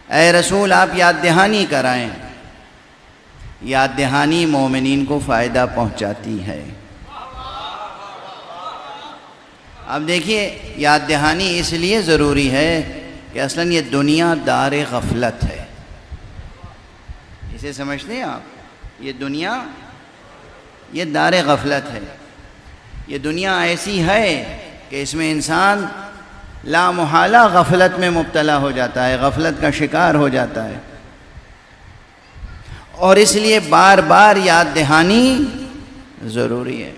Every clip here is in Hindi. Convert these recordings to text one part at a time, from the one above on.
ए रसूल आप याद दहानी कराएं। याद दहानी मोमिनीन को फ़ायदा पहुंचाती है। अब देखिए, याद दहानी इसलिए ज़रूरी है कि असलन ये दुनिया दार गफलत है। इसे समझते हैं आप? ये दुनिया ये दार गफलत है। ये दुनिया ऐसी है कि इसमें इंसान लामुहाला गफलत में मुब्तला हो जाता है, गफलत का शिकार हो जाता है। और इसलिए बार बार याद दहानी ज़रूरी है।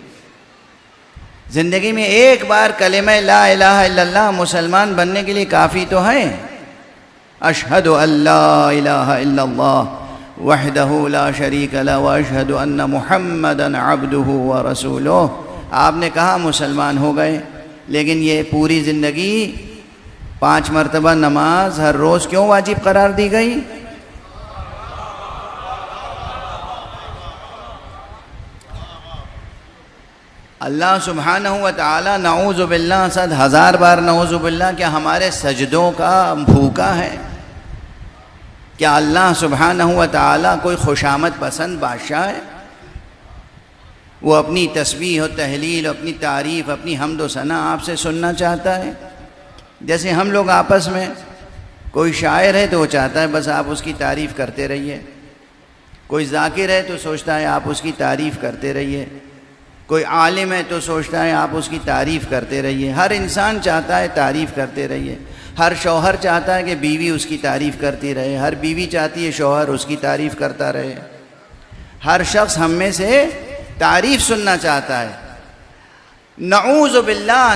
ज़िंदगी में एक बार कलिमा ला इलाहा इल्लल्लाह मुसलमान बनने के लिए काफ़ी तो है। अशहदु अल्ला इलाहा इल्लल्लाह वहदहु ला शरीक लहु व अशहदु अन्न मुहम्मदन अब्दुहु व रसूलुहु। आपने कहा मुसलमान हो गए, लेकिन ये पूरी ज़िंदगी 5 मरतबा नमाज हर रोज़ क्यों वाजिब करार दी गई? अल्लाह सुब्हानहु व तआला नऊज़ु बिल्लाह 100,000 बार नऊज़ु बिल्लाह क्या हमारे सजदों का भूखा है? क्या अल्लाह सुब्हानहु व तआला कोई खुशामद पसंद बादशाह है? वो अपनी तस्बीह और तहलील, अपनी तारीफ़, अपनी हम्द व सना आपसे सुनना चाहता है। जैसे हम लोग आपस में, कोई शायर है तो वो चाहता है बस आप उसकी तारीफ़ करते रहिए, कोई ज़ाकिर है तो सोचता है आप उसकी तारीफ़ करते रहिए, कोई आलिम है तो सोचता है आप उसकी तारीफ़ करते रहिए। हर इंसान चाहता है तारीफ़ करते रहिए। हर शौहर चाहता है कि बीवी उसकी तारीफ़ करती रहे, हर बीवी चाहती है शौहर उसकी तारीफ़ करता रहे। हर शख्स हम में से तारीफ़ सुनना चाहता है। नऊज़ु बिल्लाह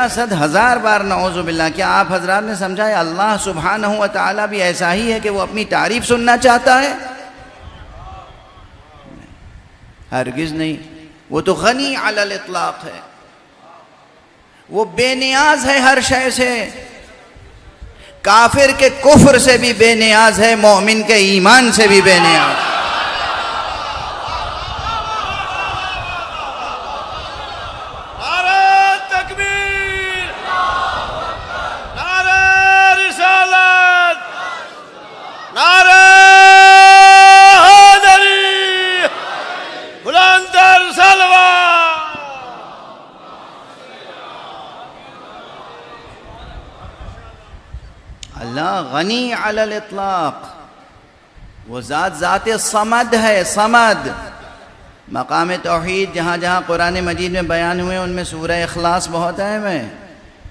100,000 बार नऊज़ु बिल्लाह। क्या आप हजरात ने समझा है अल्लाह सुब्हानहु व तआला भी ऐसा ही है कि वो अपनी तारीफ़ सुनना चाहता है? हरगिज़ नहीं। वो तो गनी अलल इत्लाक़ है, वो बेनियाज है हर शय से। काफिर के कुफ्र से भी बेनियाज है, मोमिन के ईमान से भी बेनियाज। नारे तकबीर, नारे रिसालत, नारे हैदरी, बुलंदर सलवा। अल्लाह गनी अलल इत्लाक़, वो ज़ात समद है। समद मकाम तौहीद जहाँ जहाँ कुरान मजीद में बयान हुए उनमें सूरह इखलास बहुत अहम है।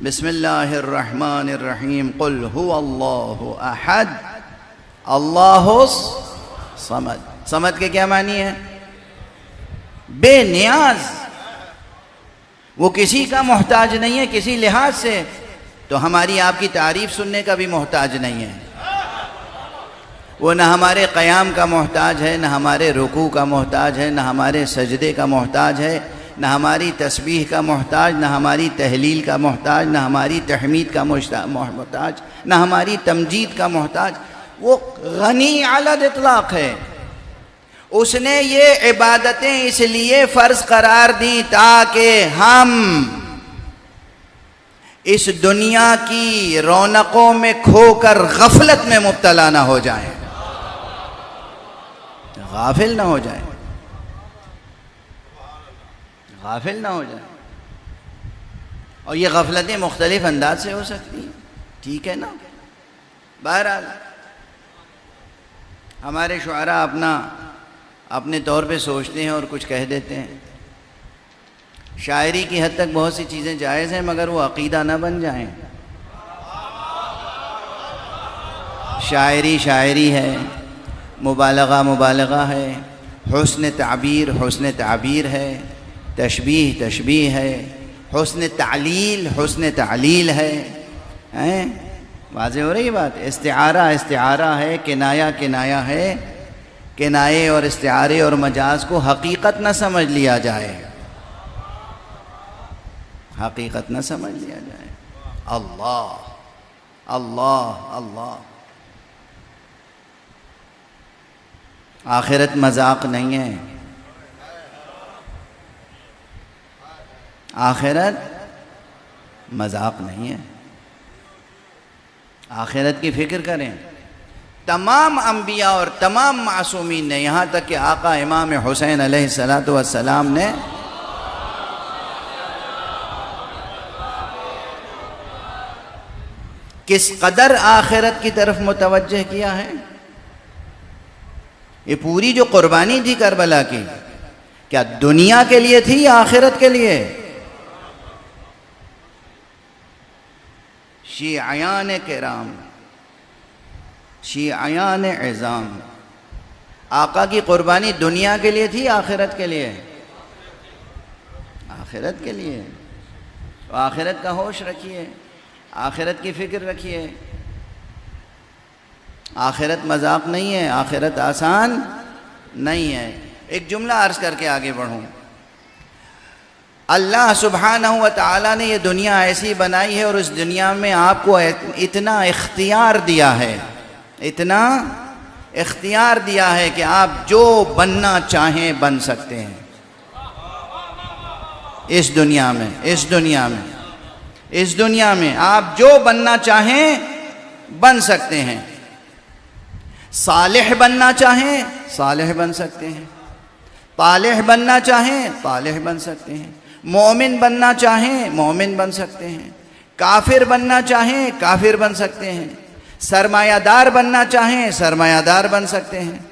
बिस्मिल्लाहिर्रहमानिर्रहीम कुल हुवल्लाहु अहद अल्लाहुस समद। समद के क्या मानी है? बेनियाज। वो किसी का मोहताज नहीं है किसी लिहाज से, तो हमारी आपकी तारीफ़ सुनने का भी मोहताज नहीं है। वो न हमारे क़याम का मोहताज है, न हमारे रुकू का मोहताज है, न हमारे सजदे का मोहताज है, न हमारी तस्बीह का मोहताज, न हमारी तहलील का मोहताज, न हमारी तहमीद का मोहताज, न हमारी तमजीद का मोहताज। वो गनी अलल इत्लाक़ है। उसने ये इबादतें इसलिए फ़र्ज़ करार दी ताकि हम इस दुनिया की रौनकों में खोकर गफलत में मुब्तला ना हो जाएं, गाफिल ना हो जाएं, गाफिल ना हो जाएं। और ये गफलतें मुख्तलिफ अंदाज से हो सकती हैं, ठीक है ना। बहरहाल हमारे शुअरा अपने तौर पे सोचते हैं और कुछ कह देते हैं। शायरी की हद तक बहुत सी चीज़ें जायज़ हैं, मगर वो अक़ीदा ना बन जाएं। शायरी शायरी है, मुबालगा मुबालगा है, हुस्न ताबीर है, तशबीह तशबीह है, हुस्न तालील है। वाज़ेह हो रही बात। इस्तिआरा है, किनाया है। किनाये और इस्तिआरे और मजाज को हकीकत न समझ लिया जाए, हकीकत न समझ लिया जाए। अल्लाह अल्लाह अल्लाह। आखिरत मजाक नहीं है, आखिरत मजाक नहीं है। आखिरत की फ़िक्र करें। तमाम अंबिया और तमाम मासूमीन ने, यहाँ तक कि आका इमाम हुसैन अलैहिस्सलातु वस्सलाम ने किस कदर आखिरत की तरफ मुतवज्जह किया है। ये पूरी जो कुर्बानी थी करबला की, क्या दुनिया के लिए थी या आखिरत के लिए? शीआयान किराम, शीआयान इज़ाम, आका की कुर्बानी दुनिया के लिए थी आखिरत के लिए? आखिरत के लिए। तो आखिरत का होश रखिए, आखिरत की फ़िक्र रखिए। आखिरत मजाक नहीं है, आखिरत आसान नहीं है। एक जुमला अर्ज़ करके आगे बढ़ूँ। अल्लाह सुब्हानहू व तआला ने ये दुनिया ऐसी बनाई है और उस दुनिया में आपको इतना इख्तियार दिया है, इतना इख्तियार दिया है कि आप जो बनना चाहें बन सकते हैं इस दुनिया में। इस दुनिया में, इस दुनिया में आप जो बनना चाहें बन सकते हैं। सालिह बनना चाहें सालिह बन सकते हैं, तालिह बनना चाहें तालिह बन सकते हैं, मोमिन बनना चाहें मोमिन बन सकते हैं, काफिर बनना चाहें काफिर बन सकते हैं, सरमायादार बनना चाहें सरमायादार बन सकते हैं।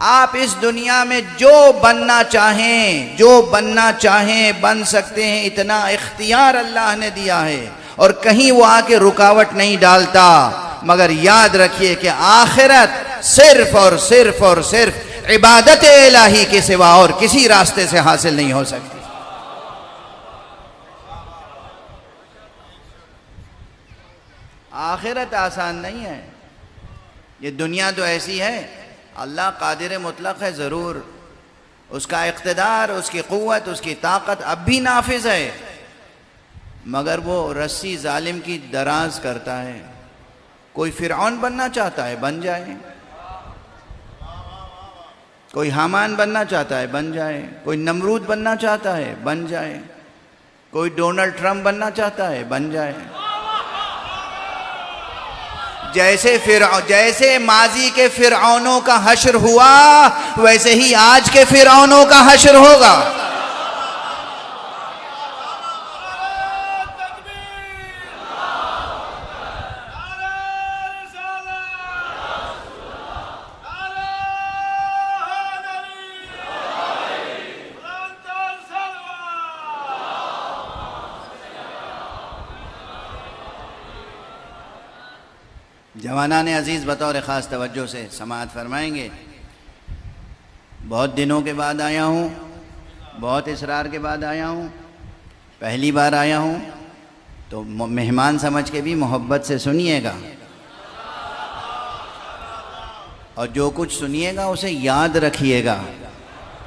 आप इस दुनिया में जो बनना चाहें जो बनना चाहें बन सकते हैं। इतना इख्तियार अल्लाह ने दिया है और कहीं वो आके रुकावट नहीं डालता। मगर याद रखिए कि आखिरत सिर्फ और सिर्फ और सिर्फ इबादत इलाही के सिवा और किसी रास्ते से हासिल नहीं हो सकती। आखिरत आसान नहीं है। ये दुनिया तो ऐसी है, अल्लाह कादिर मुतलक है, ज़रूर उसका इक़्तिदार, उसकी क़ुव्वत, उसकी ताकत अब भी नाफिज है, मगर वो रस्सी जालिम की दराज करता है। कोई फ़िरऔन बनना चाहता है बन जाए, कोई हामान बनना चाहता है बन जाए, कोई नमरूद बनना चाहता है बन जाए, कोई डोनाल्ड ट्रंप बनना चाहता है बन जाए। जैसे माजी के फ़िरऔनों का हश्र हुआ वैसे ही आज के फ़िरऔनों का हश्र होगा। जवाना ने अज़ीज़ बतौर ख़ास तवज्जो से समाअत फरमाएंगे। बहुत दिनों के बाद आया हूँ, बहुत इसरार के बाद आया हूँ, पहली बार आया हूँ, तो मेहमान समझ के भी मोहब्बत से सुनिएगा और जो कुछ सुनिएगा उसे याद रखिएगा।